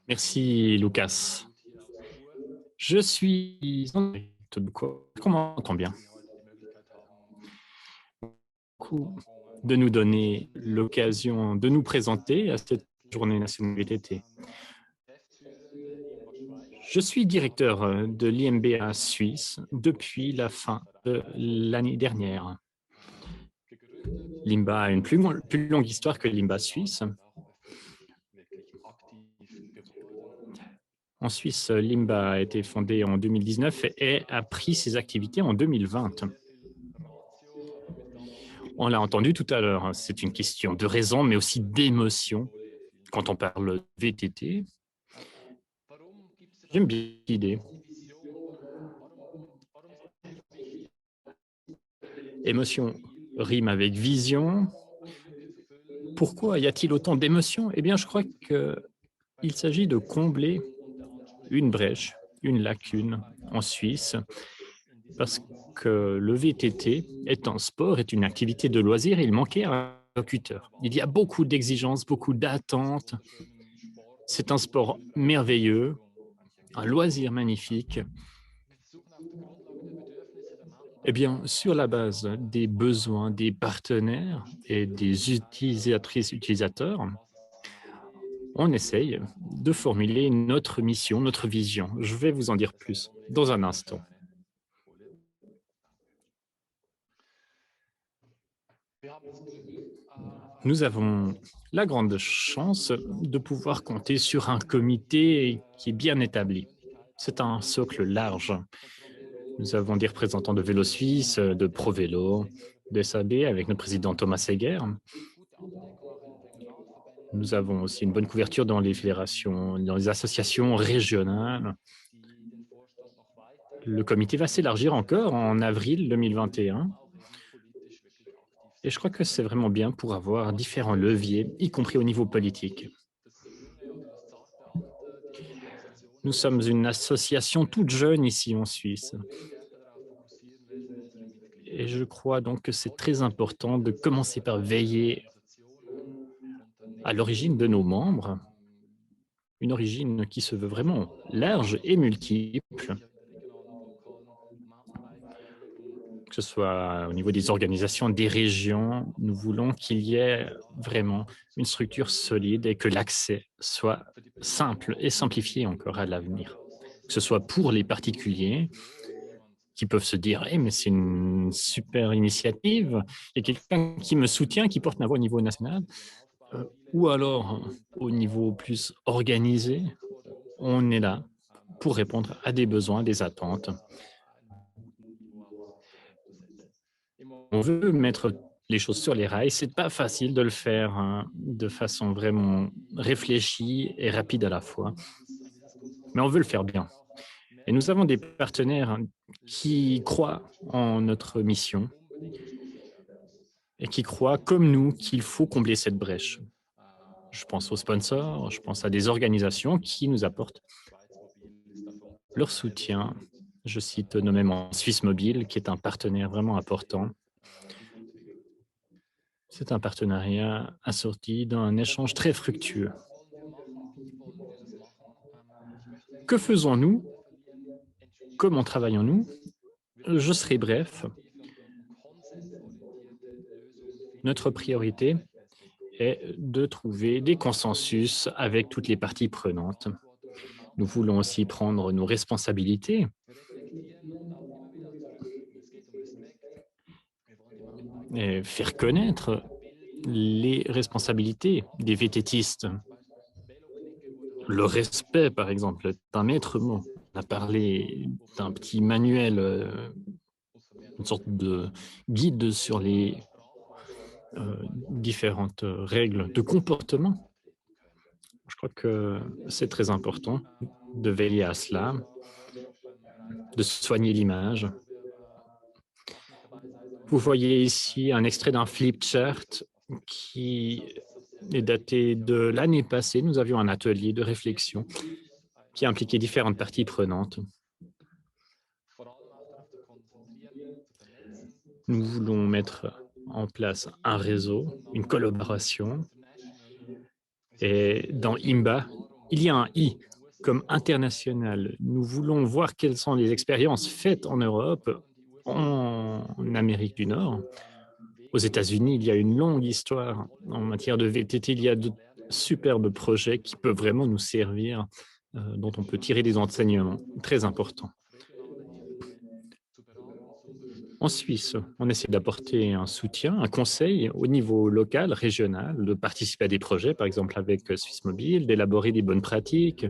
Merci, Lucas. Je suis en direct de quoi? Comment on entend bien? Beaucoup de nous donner l'occasion de nous présenter à cette journée nationale VTT. Je suis directeur de l'IMBA Suisse depuis la fin de l'année dernière. L'IMBA a une plus longue histoire que l'IMBA Suisse. En Suisse, l'IMBA a été fondé en 2019 et a pris ses activités en 2020. On l'a entendu tout à l'heure, c'est une question de raison, mais aussi d'émotion. Quand on parle VTT, j'aime bien l'idée. Émotion rime avec vision. Pourquoi y a-t-il autant d'émotions? Eh bien, je crois qu'il s'agit de combler une brèche, une lacune en Suisse, parce que le VTT est un sport, est une activité de loisir, et il manquait un interlocuteur. Il y a beaucoup d'exigences, beaucoup d'attentes. C'est un sport merveilleux, un loisir magnifique. Eh bien, sur la base des besoins des partenaires et des utilisatrices-utilisateurs, on essaye de formuler notre mission, notre vision. Je vais vous en dire plus dans un instant. Nous avons la grande chance de pouvoir compter sur un comité qui est bien établi. C'est un socle large. Nous avons des représentants de Vélo Suisse, de ProVélo, de SAB avec notre président Thomas Seger. Nous avons aussi une bonne couverture dans les fédérations, dans les associations régionales. Le comité va s'élargir encore en avril 2021. Et je crois que c'est vraiment bien pour avoir différents leviers, y compris au niveau politique. Nous sommes une association toute jeune ici en Suisse. Et je crois donc que c'est très important de commencer par veiller à l'origine de nos membres, une origine qui se veut vraiment large et multiple, que ce soit au niveau des organisations, des régions. Nous voulons qu'il y ait vraiment une structure solide et que l'accès soit simple et simplifié encore à l'avenir, que ce soit pour les particuliers qui peuvent se dire hey, « mais c'est une super initiative, il y a quelqu'un qui me soutient, qui porte ma voix au niveau national », ou alors au niveau plus organisé, on est là pour répondre à des besoins, des attentes. On veut mettre les choses sur les rails, c'est pas facile de le faire de façon vraiment réfléchie et rapide à la fois, mais on veut le faire bien. Et nous avons des partenaires qui croient en notre mission et qui croient, comme nous, qu'il faut combler cette brèche. Je pense aux sponsors, je pense à des organisations qui nous apportent leur soutien. Je cite nommément Suisse Mobile, qui est un partenaire vraiment important. C'est un partenariat assorti d'un échange très fructueux. Que faisons-nous? Comment travaillons-nous? Je serai bref. Notre priorité est de trouver des consensus avec toutes les parties prenantes. Nous voulons aussi prendre nos responsabilités et faire connaître les responsabilités des vététistes. Le respect, par exemple, est un maître mot. On a parlé d'un petit manuel, une sorte de guide sur les différentes règles de comportement. Je crois que c'est très important de veiller à cela, de soigner l'image. Vous voyez ici un extrait d'un flip chart qui est daté de l'année passée. Nous avions un atelier de réflexion qui impliquait différentes parties prenantes. Nous voulons mettre en place un réseau, une collaboration Et dans IMBA, il y a un I comme international. Nous voulons voir quelles sont les expériences faites en Europe, en Amérique du Nord. Aux États-Unis, il y a une longue histoire en matière de VTT. Il y a de superbes projets qui peuvent vraiment nous servir, dont on peut tirer des enseignements très importants. En Suisse, on essaie d'apporter un soutien, un conseil au niveau local, régional, de participer à des projets, par exemple avec Suisse Mobile, d'élaborer des bonnes pratiques,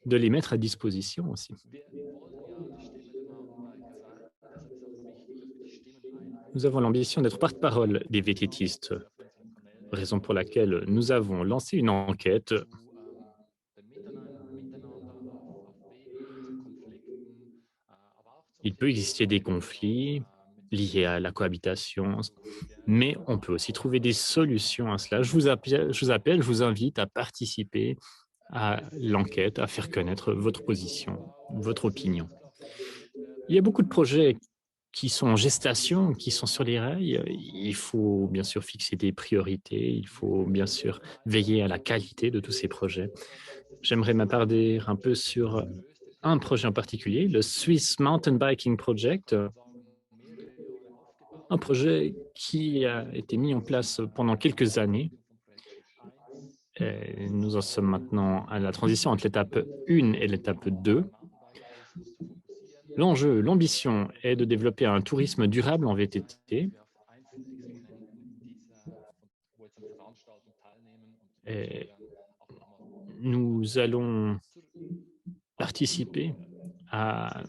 de les mettre à disposition aussi. Nous avons l'ambition d'être porte-parole des VTTistes, raison pour laquelle nous avons lancé une enquête. Il peut exister des conflits liés à la cohabitation, mais on peut aussi trouver des solutions à cela. Je vous invite à participer à l'enquête, à faire connaître votre position, votre opinion. Il y a beaucoup de projets qui sont en gestation, qui sont sur les rails. Il faut bien sûr fixer des priorités, il faut bien sûr veiller à la qualité de tous ces projets. J'aimerais m'attarder un peu sur un projet en particulier, le Swiss Mountain Biking Project, un projet qui a été mis en place pendant quelques années. Et nous en sommes maintenant à la transition entre l'étape 1 et l'étape 2. L'enjeu, l'ambition est de développer un tourisme durable en VTT. Et nous allons participer à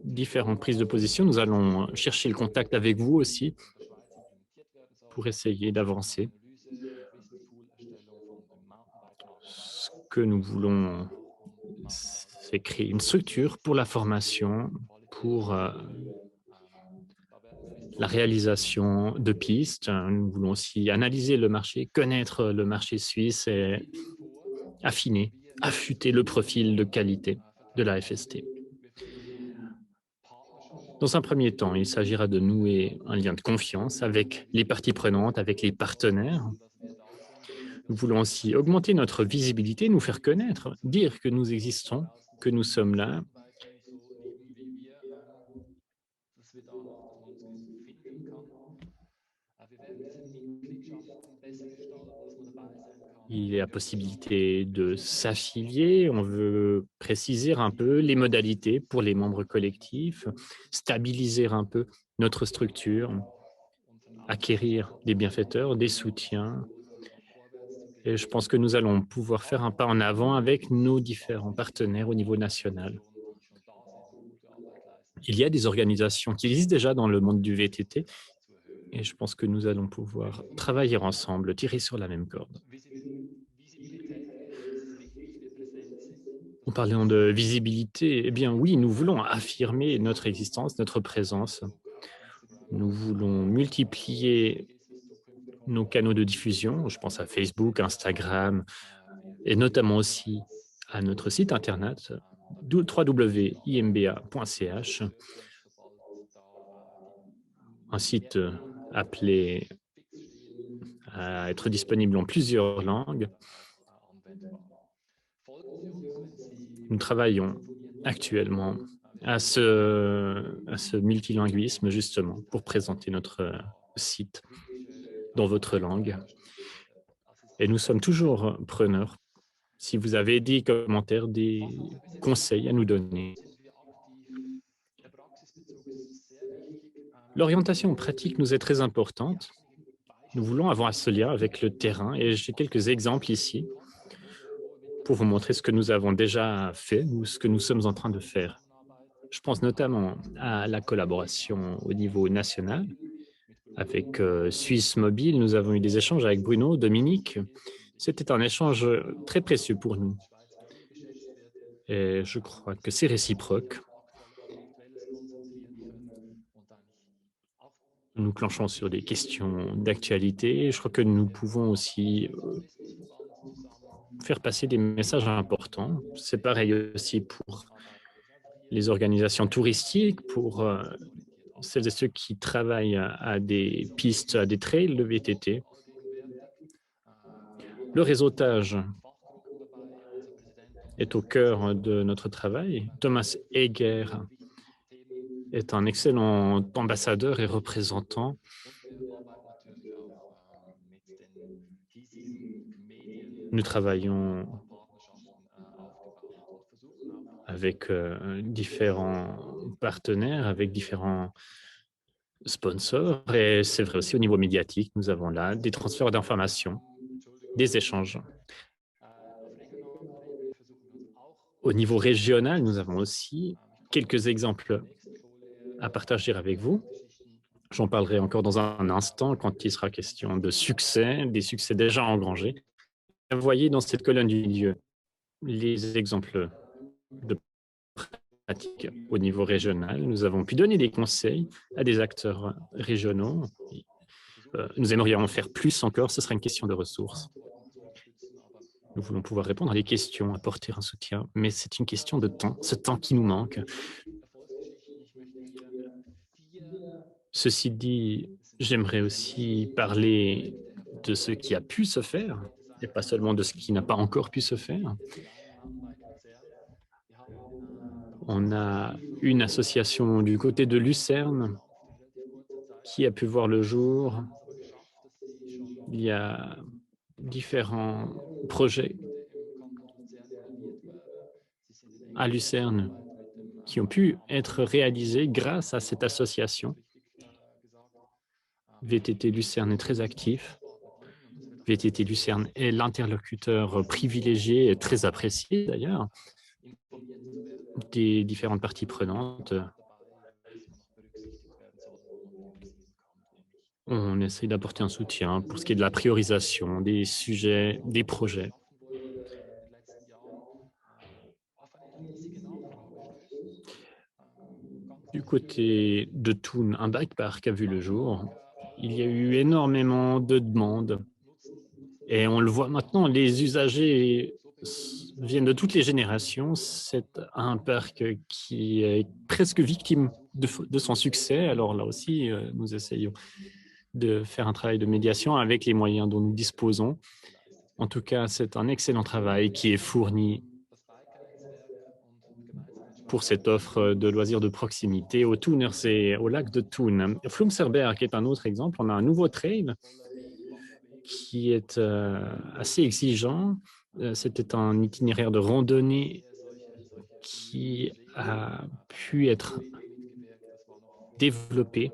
différentes prises de position. Nous allons chercher le contact avec vous aussi pour essayer d'avancer. Ce que nous voulons, c'est créer une structure pour la formation, pour la réalisation de pistes. Nous voulons aussi analyser le marché, connaître le marché suisse et affiner, affûter le profil de qualité de la FST. Dans un premier temps, il s'agira de nouer un lien de confiance avec les parties prenantes, avec les partenaires. Nous voulons aussi augmenter notre visibilité, nous faire connaître, dire que nous existons, que nous sommes là. Il y a la possibilité de s'affilier. On veut préciser un peu les modalités pour les membres collectifs, stabiliser un peu notre structure, acquérir des bienfaiteurs, des soutiens. Et je pense que nous allons pouvoir faire un pas en avant avec nos différents partenaires au niveau national. Il y a des organisations qui existent déjà dans le monde du VTT et je pense que nous allons pouvoir travailler ensemble, tirer sur la même corde. En parlant de visibilité, eh bien oui, nous voulons affirmer notre existence, notre présence. Nous voulons multiplier nos canaux de diffusion. Je pense à Facebook, Instagram et notamment aussi à notre site internet www.imba.ch, un site appelé à être disponible en plusieurs langues. Nous travaillons actuellement à ce multilinguisme, justement, pour présenter notre site dans votre langue. Et nous sommes toujours preneurs. Si vous avez des commentaires, des conseils à nous donner. L'orientation pratique nous est très importante. Nous voulons avoir ce lien avec le terrain et j'ai quelques exemples ici pour vous montrer ce que nous avons déjà fait ou ce que nous sommes en train de faire. Je pense notamment à la collaboration au niveau national. Avec Suisse Mobile, nous avons eu des échanges avec Bruno, Dominique. C'était un échange très précieux pour nous. Et je crois que c'est réciproque. Nous clenchons sur des questions d'actualité. Je crois que nous pouvons aussi faire passer des messages importants. C'est pareil aussi pour les organisations touristiques, pour celles et ceux qui travaillent à des pistes, à des trails de VTT. Le réseautage est au cœur de notre travail. Thomas Eger est un excellent ambassadeur et représentant. Nous travaillons avec différents partenaires, avec différents sponsors, et c'est vrai aussi au niveau médiatique, nous avons là des transferts d'informations, des échanges. Au niveau régional, nous avons aussi quelques exemples à partager avec vous. J'en parlerai encore dans un instant quand il sera question de succès, des succès déjà engrangés. Vous voyez dans cette colonne du milieu les exemples de pratiques au niveau régional. Nous avons pu donner des conseils à des acteurs régionaux. Nous aimerions en faire plus encore, ce sera une question de ressources. Nous voulons pouvoir répondre à des questions, apporter un soutien, mais c'est une question de temps, ce temps qui nous manque. Ceci dit, j'aimerais aussi parler de ce qui a pu se faire, et pas seulement de ce qui n'a pas encore pu se faire. On a une association du côté de Lucerne qui a pu voir le jour. Il y a différents projets à Lucerne qui ont pu être réalisés grâce à cette association. VTT Lucerne est très actif. VTT Lucerne est l'interlocuteur privilégié et très apprécié d'ailleurs des différentes parties prenantes. On essaie d'apporter un soutien pour ce qui est de la priorisation des sujets, des projets. Du côté de Thun, un bike park a vu le jour. Il y a eu énormément de demandes. Et on le voit maintenant, les usagers viennent de toutes les générations. C'est un parc qui est presque victime de son succès. Alors là aussi, nous essayons de faire un travail de médiation avec les moyens dont nous disposons. En tout cas, c'est un excellent travail qui est fourni pour cette offre de loisirs de proximité au Thunersee, au lac de Thun. Flumserberg est un autre exemple. On a un nouveau trail qui est assez exigeant. C'était un itinéraire de randonnée qui a pu être développé.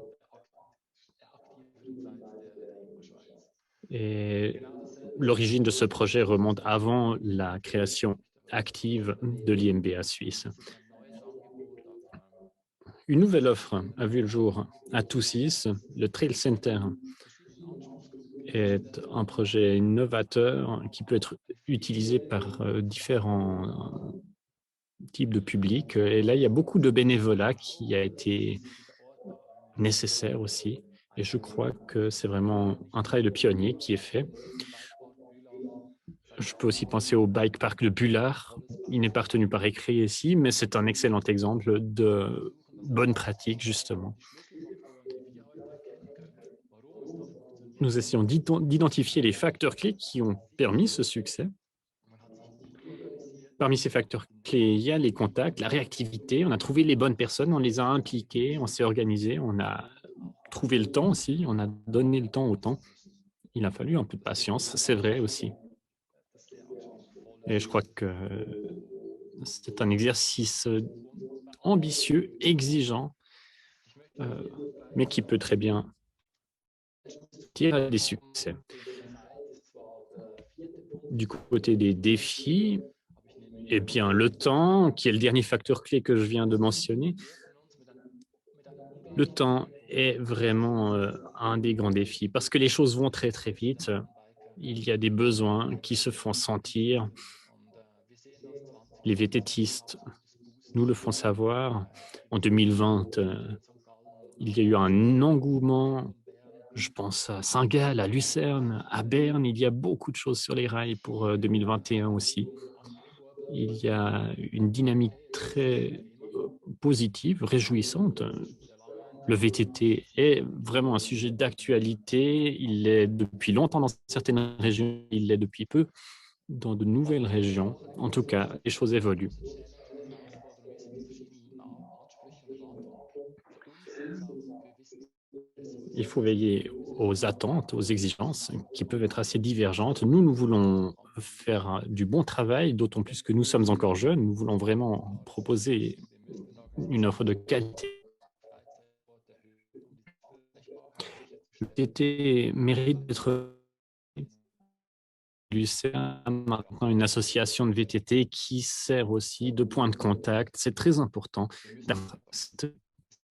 Et l'origine de ce projet remonte avant la création active de l'IMBA suisse. Une nouvelle offre a vu le jour à Toussis, le Trail Center est un projet novateur qui peut être utilisé par différents types de publics. Et là, il y a beaucoup de bénévolat qui a été nécessaire aussi. Et je crois que c'est vraiment un travail de pionnier qui est fait. Je peux aussi penser au bike park de Bullard. Il n'est pas retenu par écrit ici, mais c'est un excellent exemple de bonne pratique, justement. Nous essayons d'identifier les facteurs clés qui ont permis ce succès. Parmi ces facteurs clés, il y a les contacts, la réactivité. On a trouvé les bonnes personnes, on les a impliquées, on s'est organisé, on a trouvé le temps aussi, on a donné le temps au temps. Il a fallu un peu de patience, c'est vrai aussi. Et je crois que c'est un exercice ambitieux, exigeant, mais qui peut très bien tirer des succès. Du côté des défis, eh bien, le temps, qui est le dernier facteur clé que je viens de mentionner, le temps est vraiment un des grands défis parce que les choses vont très, très vite. Il y a des besoins qui se font sentir. Les vététistes nous le font savoir. En 2020, il y a eu un engouement, je pense à Saint-Gall, à Lucerne, à Berne. Il y a beaucoup de choses sur les rails pour 2021 aussi. Il y a une dynamique très positive, réjouissante. Le VTT est vraiment un sujet d'actualité. Il l'est depuis longtemps dans certaines régions, il l'est depuis peu dans de nouvelles régions. En tout cas, les choses évoluent. Il faut veiller aux attentes, aux exigences qui peuvent être assez divergentes. Nous voulons faire du bon travail, d'autant plus que nous sommes encore jeunes. Nous voulons vraiment proposer une offre de qualité. Le VTT mérite d'être c'est maintenant une association de VTT qui sert aussi de point de contact. C'est très important d'avoir cette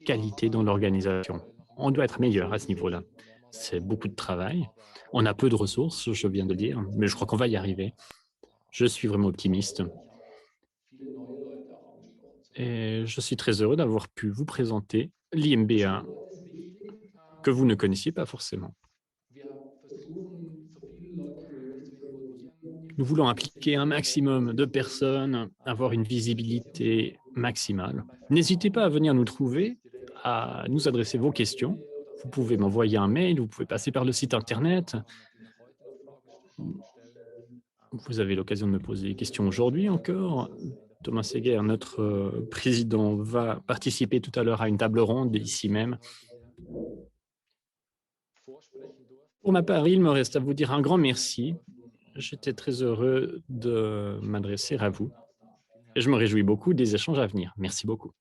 qualité dans l'organisation. On doit être meilleur à ce niveau-là. C'est beaucoup de travail. On a peu de ressources, je viens de le dire, mais je crois qu'on va y arriver. Je suis vraiment optimiste. Et je suis très heureux d'avoir pu vous présenter l'IMBA que vous ne connaissiez pas forcément. Nous voulons impliquer un maximum de personnes, avoir une visibilité maximale. N'hésitez pas à venir nous trouver, à nous adresser vos questions. Vous pouvez m'envoyer un mail, vous pouvez passer par le site internet. Vous avez l'occasion de me poser des questions aujourd'hui encore. Thomas Seger, notre président, va participer tout à l'heure à une table ronde ici même. Pour ma part, il me reste à vous dire un grand merci. J'étais très heureux de m'adresser à vous et je me réjouis beaucoup des échanges à venir. Merci beaucoup.